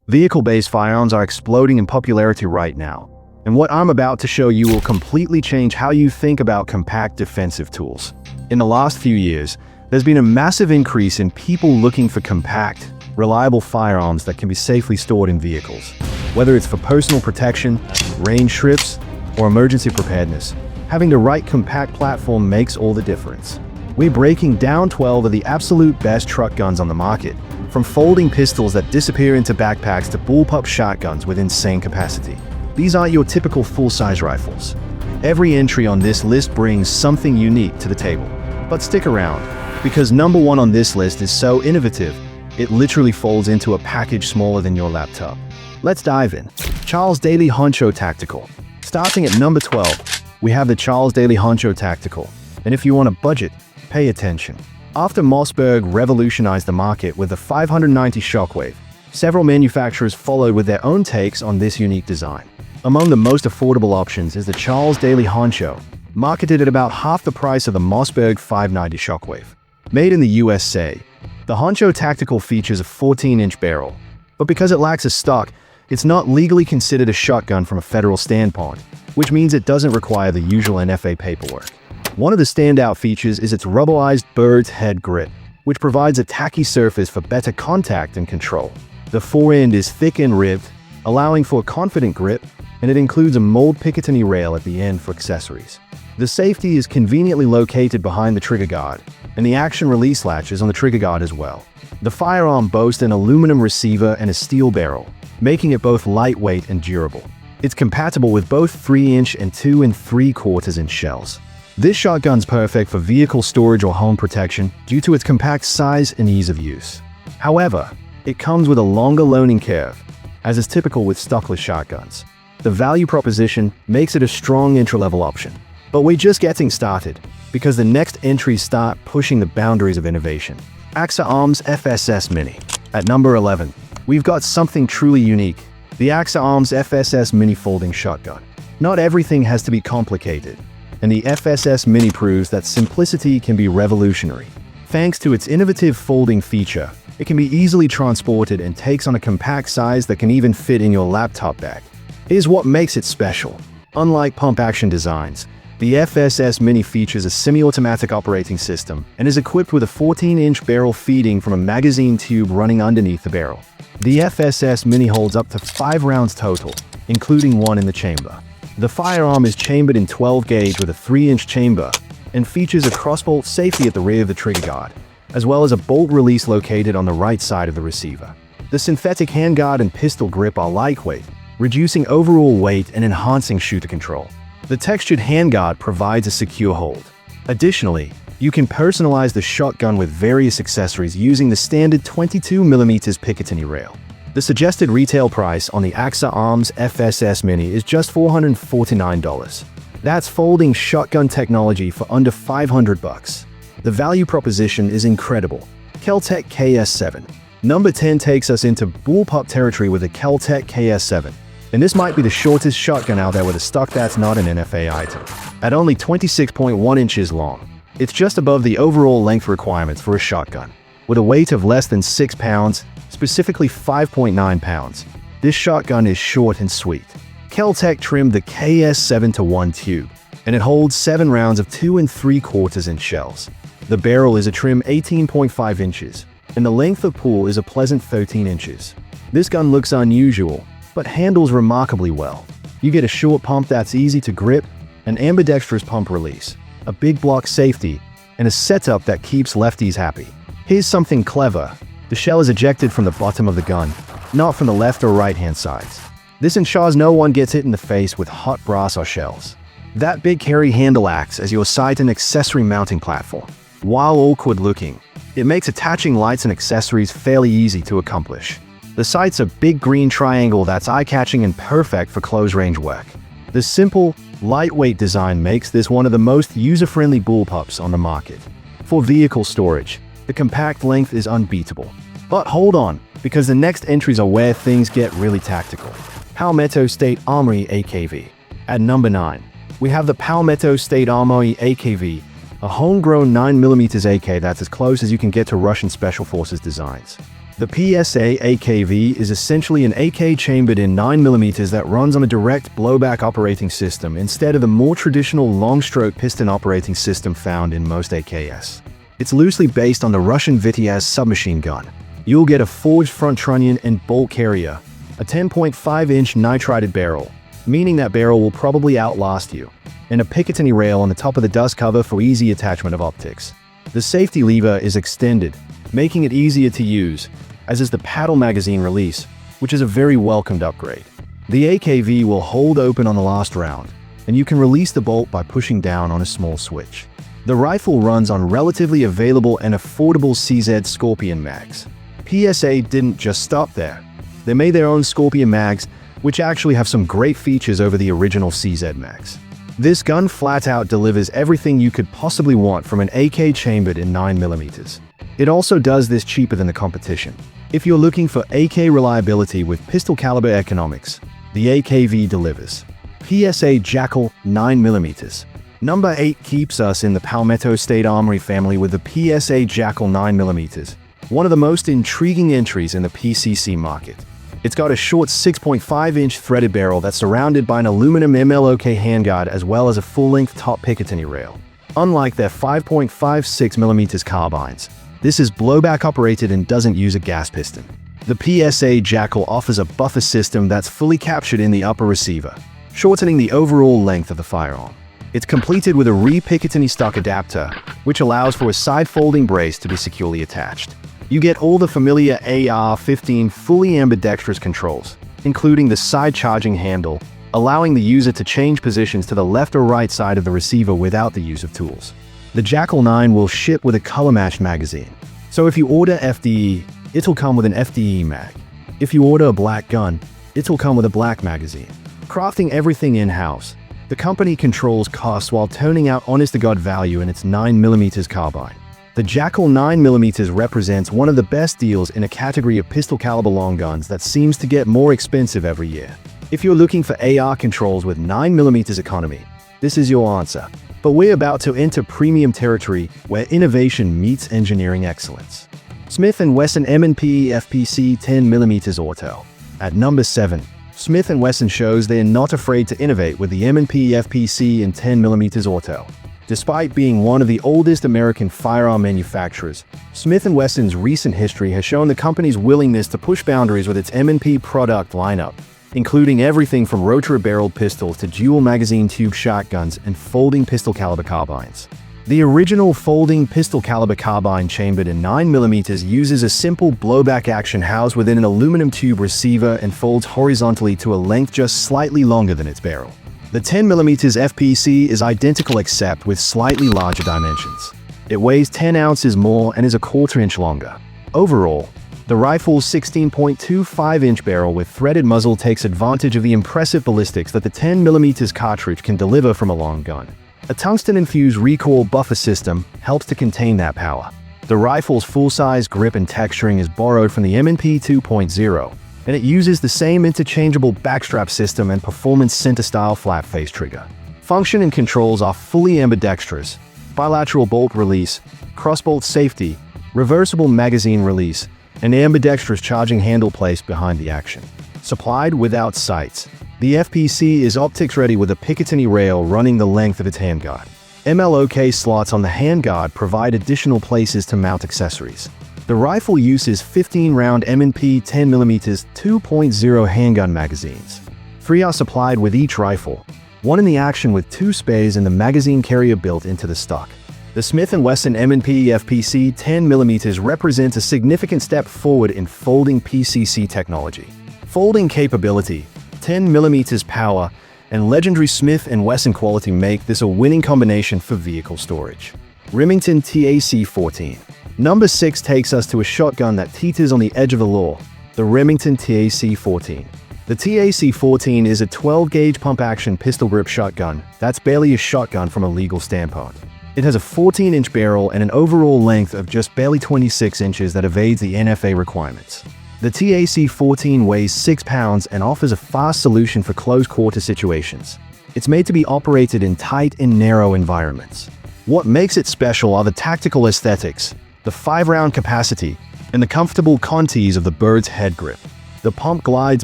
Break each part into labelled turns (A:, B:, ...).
A: Vehicle-based firearms are exploding in popularity right now, and what I'm about to show you will completely change how you think about compact defensive tools. In the last few years, there's been a massive increase in people looking for compact, reliable firearms that can be safely stored in vehicles. Whether it's for personal protection, range trips, or emergency preparedness, having the right compact platform makes all the difference. We're breaking down 12 of the absolute best truck guns on the market, from folding pistols that disappear into backpacks to bullpup shotguns with insane capacity. These aren't your typical full-size rifles. Every entry on this list brings something unique to the table. But stick around, because number one on this list is so innovative, it literally folds into a package smaller than your laptop. Let's dive in. Charles Daly Honcho Tactical. Starting at number 12, we have the Charles Daly Honcho Tactical. And if you want a budget, pay attention. After Mossberg revolutionized the market with the 590 Shockwave, several manufacturers followed with their own takes on this unique design. Among the most affordable options is the Charles Daly Honcho, marketed at about half the price of the Mossberg 590 Shockwave. Made in the USA, the Honcho Tactical features a 14-inch barrel, but because it lacks a stock, it's not legally considered a shotgun from a federal standpoint, which means it doesn't require the usual NFA paperwork. One of the standout features is its rubberized bird's head grip, which provides a tacky surface for better contact and control. The forend is thick and ribbed, allowing for a confident grip, and it includes a mold Picatinny rail at the end for accessories. The safety is conveniently located behind the trigger guard, and the action release latch is on the trigger guard as well. The firearm boasts an aluminum receiver and a steel barrel, making it both lightweight and durable. It's compatible with both 3-inch and 2 3/4-inch shells. This shotgun's perfect for vehicle storage or home protection due to its compact size and ease of use. However, it comes with a longer learning curve, as is typical with stockless shotguns. The value proposition makes it a strong entry-level option. But we're just getting started, because the next entries start pushing the boundaries of innovation. Axor Arms FSS Mini. At number 11, we've got something truly unique, the Axor Arms FSS Mini Folding Shotgun. Not everything has to be complicated, and the FSS Mini proves that simplicity can be revolutionary. Thanks to its innovative folding feature, it can be easily transported and takes on a compact size that can even fit in your laptop bag. Here's what makes it special. Unlike pump-action designs, the FSS Mini features a semi-automatic operating system and is equipped with a 14-inch barrel feeding from a magazine tube running underneath the barrel. The FSS Mini holds up to 5 rounds total, including 1 in the chamber. The firearm is chambered in 12 gauge with a 3-inch chamber and features a crossbolt safety at the rear of the trigger guard, as well as a bolt release located on the right side of the receiver. The synthetic handguard and pistol grip are lightweight, reducing overall weight and enhancing shooter control. The textured handguard provides a secure hold. Additionally, you can personalize the shotgun with various accessories using the standard 22mm Picatinny rail. The suggested retail price on the Axor Arms FSS Mini is just $449. That's folding shotgun technology for under $500. The value proposition is incredible. Kel-Tec KS7. Number 10 takes us into bullpup territory with the Kel-Tec KS7. And this might be the shortest shotgun out there with a stock that's not an NFA item. At only 26.1 inches long, it's just above the overall length requirements for a shotgun. With a weight of less than 6 pounds, specifically 5.9 pounds, this shotgun is short and sweet. Kel-Tec trimmed the KS7 to 1 tube, and it holds 7 rounds of 2 3/4-inch shells. The barrel is a trim 18.5 inches, and the length of pull is a pleasant 13 inches. This gun looks unusual, but handles remarkably well. You get a short pump that's easy to grip, an ambidextrous pump release, a big block safety, and a setup that keeps lefties happy. Here's something clever. The shell is ejected from the bottom of the gun, not from the left or right-hand sides. This ensures no one gets hit in the face with hot brass or shells. That big carry handle acts as your sight and accessory mounting platform. While awkward looking, it makes attaching lights and accessories fairly easy to accomplish. The sight's a big green triangle that's eye-catching and perfect for close-range work. The simple, lightweight design makes this one of the most user-friendly bullpups on the market. For vehicle storage, the compact length is unbeatable. But hold on, because the next entries are where things get really tactical. Palmetto State Armory AKV. At number 9, we have the Palmetto State Armory AKV, a homegrown 9mm AK that's as close as you can get to Russian Special Forces designs. The PSA AKV is essentially an AK chambered in 9mm that runs on a direct blowback operating system instead of the more traditional long-stroke piston operating system found in most AKs. It's loosely based on the Russian Vityaz submachine gun. You'll get a forged front trunnion and bolt carrier, a 10.5-inch nitrided barrel, meaning that barrel will probably outlast you, and a Picatinny rail on the top of the dust cover for easy attachment of optics. The safety lever is extended, making it easier to use, as is the paddle magazine release, which is a very welcomed upgrade. The AKV will hold open on the last round, and you can release the bolt by pushing down on a small switch. The rifle runs on relatively available and affordable CZ Scorpion mags. PSA didn't just stop there. They made their own Scorpion mags, which actually have some great features over the original CZ mags. This gun flat out delivers everything you could possibly want from an AK chambered in 9mm. It also does this cheaper than the competition. If you're looking for AK reliability with pistol caliber economics, the AKV delivers. PSA Jackal 9mm. Number 8 keeps us in the Palmetto State Armory family with the PSA Jackal 9mm, one of the most intriguing entries in the PCC market. It's got a short 6.5-inch threaded barrel that's surrounded by an aluminum MLOK handguard as well as a full-length top Picatinny rail. Unlike their 5.56mm carbines, this is blowback operated and doesn't use a gas piston. The PSA Jackal offers a buffer system that's fully captured in the upper receiver, shortening the overall length of the firearm. It's completed with a re-Picatinny stock adapter, which allows for a side-folding brace to be securely attached. You get all the familiar AR-15 fully ambidextrous controls, including the side charging handle, allowing the user to change positions to the left or right side of the receiver without the use of tools. The Jackal 9 will ship with a color-matched magazine. So if you order FDE, it'll come with an FDE mag. If you order a black gun, it'll come with a black magazine. Crafting everything in-house, the company controls costs while toning out honest-to-God value in its 9mm carbine. The Jackal 9mm represents one of the best deals in a category of pistol caliber long guns that seems to get more expensive every year. If you're looking for AR controls with 9mm economy, this is your answer. But we're about to enter premium territory where innovation meets engineering excellence. Smith & Wesson M&P FPC 10mm Auto. At number 7, Smith & Wesson shows they're not afraid to innovate with the M&P FPC and 10mm Auto. Despite being one of the oldest American firearm manufacturers, Smith & Wesson's recent history has shown the company's willingness to push boundaries with its M&P product lineup, including everything from rotary-barreled pistols to dual-magazine tube shotguns and folding pistol-caliber carbines. The original folding pistol-caliber carbine chambered in 9mm uses a simple blowback action housed within an aluminum tube receiver and folds horizontally to a length just slightly longer than its barrel. The 10mm FPC is identical except with slightly larger dimensions. It weighs 10 ounces more and is a quarter-inch longer. Overall, the rifle's 16.25-inch barrel with threaded muzzle takes advantage of the impressive ballistics that the 10mm cartridge can deliver from a long gun. A tungsten-infused recoil buffer system helps to contain that power. The rifle's full-size grip and texturing is borrowed from the M&P 2.0, and it uses the same interchangeable backstrap system and performance center-style flat-face trigger. Function and controls are fully ambidextrous, bilateral bolt release, crossbolt safety, reversible magazine release, and ambidextrous charging handle placed behind the action. Supplied without sights, the FPC is optics-ready with a Picatinny rail running the length of its handguard. MLOK slots on the handguard provide additional places to mount accessories. The rifle uses 15-round M&P 10mm 2.0 handgun magazines. 3 are supplied with each rifle, one in the action with 2 spays and the magazine carrier built into the stock. The Smith & Wesson M&P FPC 10mm represents a significant step forward in folding PCC technology. Folding capability, 10mm power, and legendary Smith & Wesson quality make this a winning combination for vehicle storage. Remington TAC 14. Number 6 takes us to a shotgun that teeters on the edge of the law, the Remington TAC 14. The TAC 14 is a 12-gauge pump-action pistol grip shotgun that's barely a shotgun from a legal standpoint. It has a 14-inch barrel and an overall length of just barely 26 inches that evades the NFA requirements. The TAC 14 weighs 6 pounds and offers a fast solution for close-quarter situations. It's made to be operated in tight and narrow environments. What makes it special are the tactical aesthetics, the 5-round capacity, and and the comfortable contours of the bird's head grip. The pump glides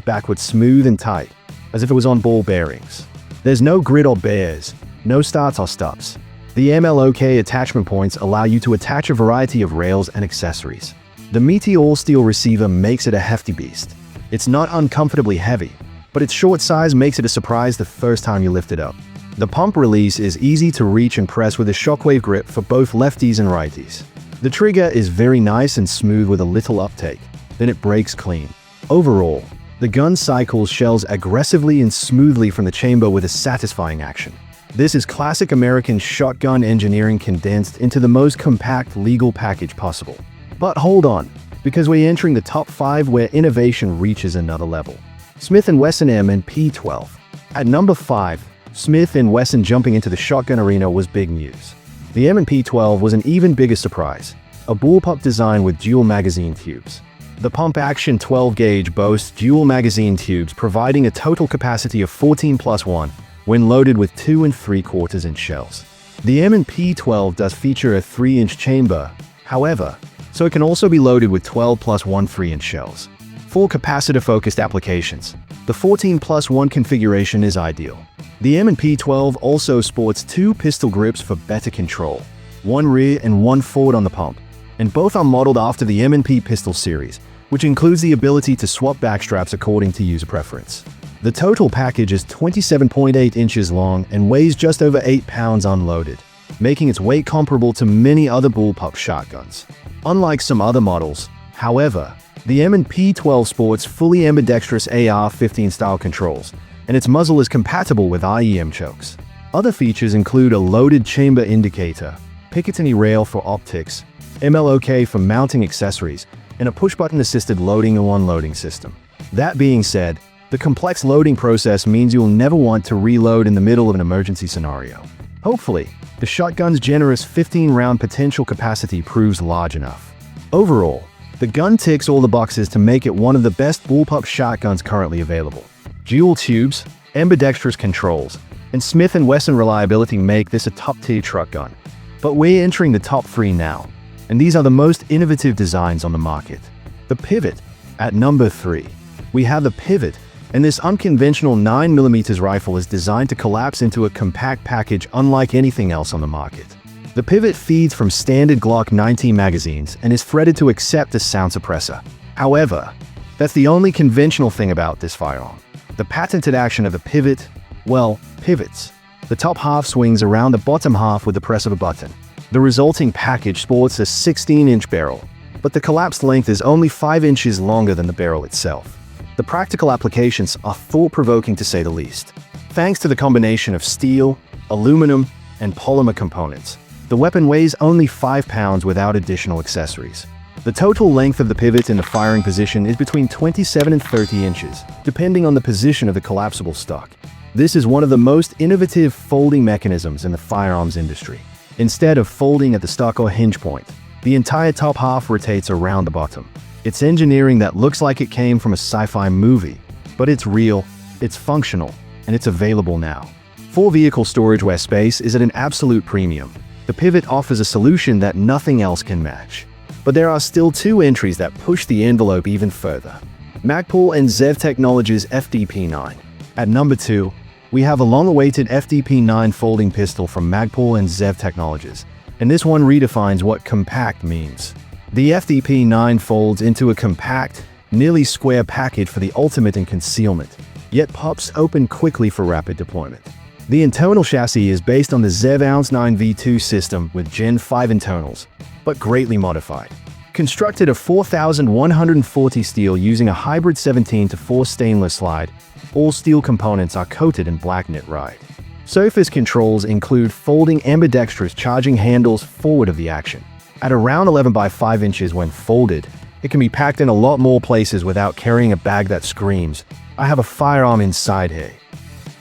A: backwards smooth and tight, as if it was on ball bearings. There's no grit or bears, no starts or stops. The MLOK attachment points allow you to attach a variety of rails and accessories. The meaty all-steel receiver makes it a hefty beast. It's not uncomfortably heavy, but its short size makes it a surprise the first time you lift it up. The pump release is easy to reach and press with a shockwave grip for both lefties and righties. The trigger is very nice and smooth with a little uptake, then it breaks clean. Overall, the gun cycles shells aggressively and smoothly from the chamber with a satisfying action. This is classic American shotgun engineering condensed into the most compact legal package possible. But hold on, because we're entering the top 5 where innovation reaches another level. Smith & Wesson M&P 12. At number 5, Smith & Wesson jumping into the shotgun arena was big news. The M&P 12 was an even bigger surprise, a bullpup design with dual magazine tubes. The pump-action 12-gauge boasts dual magazine tubes providing a total capacity of 14+1 when loaded with 2 3/4-inch shells. The M&P 12 does feature a 3-inch chamber, however, so it can also be loaded with 12+1 3-inch shells. For capacitor-focused applications, the 14+1 configuration is ideal. The M&P 12 also sports 2 pistol grips for better control, one rear and one forward on the pump, and both are modeled after the M&P pistol series, which includes the ability to swap backstraps according to user preference. The total package is 27.8 inches long and weighs just over 8 pounds unloaded, making its weight comparable to many other bullpup shotguns. Unlike some other models, however, the M&P 12 sports fully ambidextrous AR-15 style controls, and its muzzle is compatible with IEM chokes. Other features include a loaded chamber indicator, Picatinny rail for optics, MLOK for mounting accessories, and a push-button assisted loading and unloading system. That being said, the complex loading process means you'll never want to reload in the middle of an emergency scenario. Hopefully, the shotgun's generous 15-round potential capacity proves large enough. Overall, the gun ticks all the boxes to make it one of the best bullpup shotguns currently available. Dual tubes, ambidextrous controls, and Smith & Wesson reliability make this a top-tier truck gun. But we're entering the top 3 now, and these are the most innovative designs on the market. The Pivot. At number 3, we have the Pivot, and this unconventional 9mm rifle is designed to collapse into a compact package unlike anything else on the market. The Pivot feeds from standard Glock 19 magazines and is threaded to accept a sound suppressor. However, that's the only conventional thing about this firearm. The patented action of the Pivot, well, pivots. The top half swings around the bottom half with the press of a button. The resulting package sports a 16-inch barrel, but the collapsed length is only 5 inches longer than the barrel itself. The practical applications are thought-provoking to say the least. Thanks to the combination of steel, aluminum, and polymer components, the weapon weighs only 5 pounds without additional accessories. The total length of the pivot in the firing position is between 27 and 30 inches, depending on the position of the collapsible stock. This is one of the most innovative folding mechanisms in the firearms industry. Instead of folding at the stock or hinge point, the entire top half rotates around the bottom. It's engineering that looks like it came from a sci-fi movie, but it's real, it's functional, and it's available now. For vehicle storage where space is at an absolute premium, the Pivot offers a solution that nothing else can match. But there are still 2 entries that push the envelope even further. Magpul and Zev Technologies FDP9. At number 2, we have a long-awaited FDP9 folding pistol from Magpul and Zev Technologies, and this one redefines what compact means. The FDP9 folds into a compact, nearly square package for the ultimate in concealment, yet pops open quickly for rapid deployment. The internal chassis is based on the Zev Ounce 9 V2 system with Gen 5 internals, but greatly modified. Constructed of 4,140 steel using a hybrid 17:4 stainless slide, all steel components are coated in black knit-ride. Surface controls include folding ambidextrous charging handles forward of the action. At around 11 by 5 inches when folded, it can be packed in a lot more places without carrying a bag that screams, "I have a firearm inside here."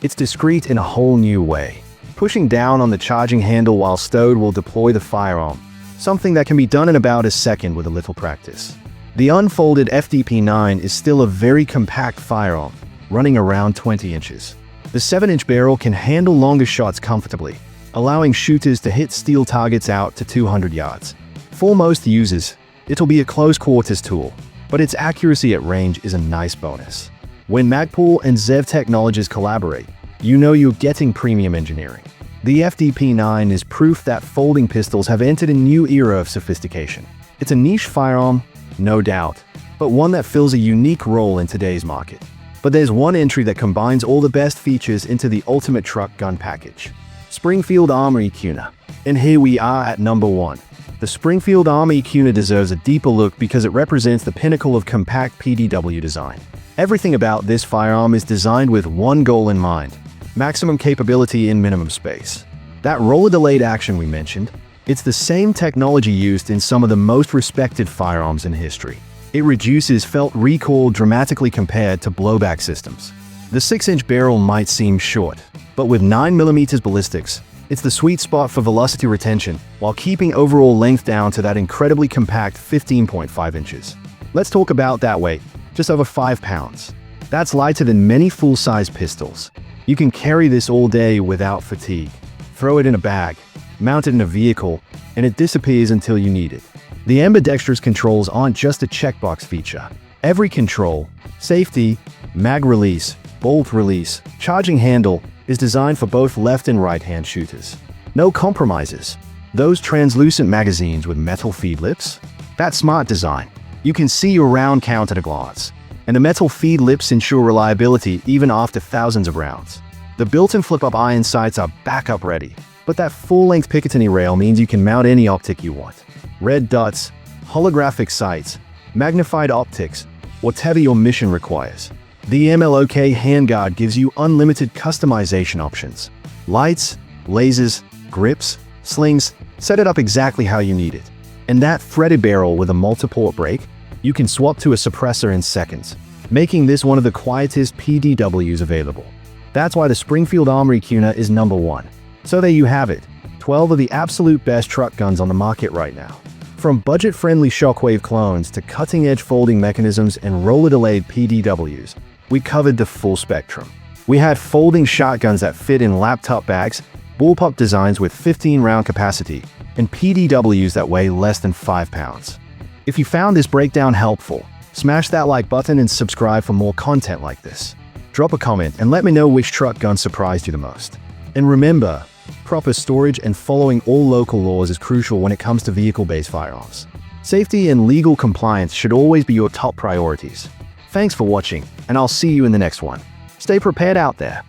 A: It's discreet in a whole new way. Pushing down on the charging handle while stowed will deploy the firearm, something that can be done in about a second with a little practice. The unfolded FDP9 is still a very compact firearm, running around 20 inches. The 7-inch barrel can handle longer shots comfortably, allowing shooters to hit steel targets out to 200 yards. For most users, It'll be a close quarters tool, but its accuracy at range is a nice bonus. When Magpul and Zev technologies collaborate, you know you're getting premium engineering. The FDP-9 is proof that folding pistols have entered a new era of sophistication. It's a niche firearm, no doubt, but one that fills a unique role in today's market. But there's one entry that combines all the best features into the ultimate truck gun package. Springfield Armory Kuna. And here we are at number 1. The Springfield Armory Kuna deserves a deeper look because it represents the pinnacle of compact PDW design. Everything about this firearm is designed with one goal in mind: maximum capability in minimum space. That roller-delayed action we mentioned, it's the same technology used in some of the most respected firearms in history. It reduces felt recoil dramatically compared to blowback systems. The 6-inch barrel might seem short, but with 9mm ballistics, it's the sweet spot for velocity retention while keeping overall length down to that incredibly compact 15.5 inches. Let's talk about that weight, just over 5 pounds. That's lighter than many full-size pistols. You can carry this all day without fatigue. Throw it in a bag, mount it in a vehicle, and it disappears until you need it. The ambidextrous controls aren't just a checkbox feature. Every control, safety, mag release, bolt release, charging handle, is designed for both left and right-hand shooters. No compromises. Those translucent magazines with metal feed lips? That's smart design. You can see your round count at a glance. And the metal feed lips ensure reliability even after thousands of rounds. The built-in flip-up iron sights are backup ready, but that full-length Picatinny rail means you can mount any optic you want. Red dots, holographic sights, magnified optics, whatever your mission requires. The MLOK handguard gives you unlimited customization options. Lights, lasers, grips, slings, set it up exactly how you need it. And that threaded barrel with a multi-port brake, you can swap to a suppressor in seconds, making this one of the quietest PDWs available. That's why the Springfield Armory Kuna is number 1. So there you have it, 12 of the absolute best truck guns on the market right now. From budget-friendly shockwave clones to cutting-edge folding mechanisms and roller-delayed PDWs, we covered the full spectrum. We had folding shotguns that fit in laptop bags, bullpup designs with 15-round capacity, and PDWs that weigh less than 5 pounds. If you found this breakdown helpful, smash that like button and subscribe for more content like this. Drop a comment and let me know which truck gun surprised you the most. And remember, proper storage and following all local laws is crucial when it comes to vehicle-based firearms. Safety and legal compliance should always be your top priorities. Thanks for watching, and I'll see you in the next one. Stay prepared out there.